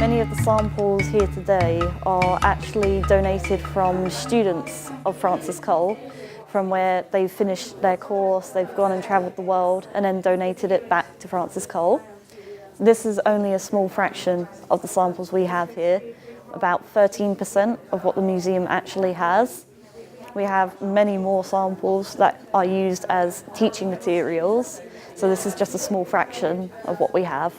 Many of the samples here today are actually donated from students of Francis Cole, from where they've finished their course, they've gone and travelled the world and then donated it back to Francis Cole. This is only a small fraction of the samples we have here, about 13% of what the museum actually has. We have many more samples that are used as teaching materials, so this is just a small fraction of what we have.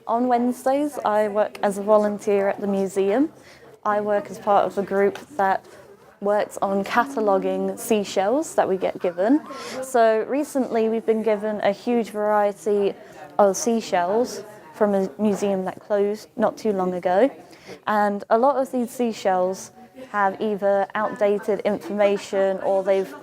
On Wednesdays, I work as a volunteer at the museum. I work as part of the group that works on cataloguing seashells that we get given. So recently we've been given a huge variety of seashells from a museum that closed not too long ago. And a lot of these seashells have either outdated information or they've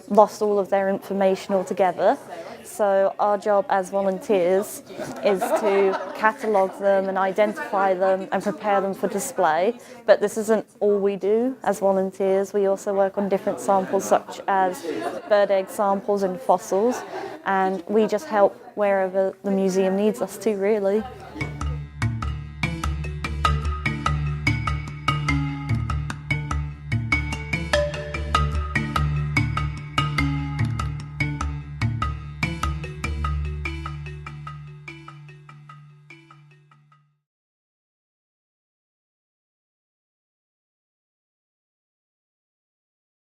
lost all of their information altogether. So our job as volunteers is to catalogue them and identify them and prepare them for display. But this isn't all we do as volunteers. We also work on different samples such as bird egg samples and fossils, and we just help wherever the museum needs us to, really.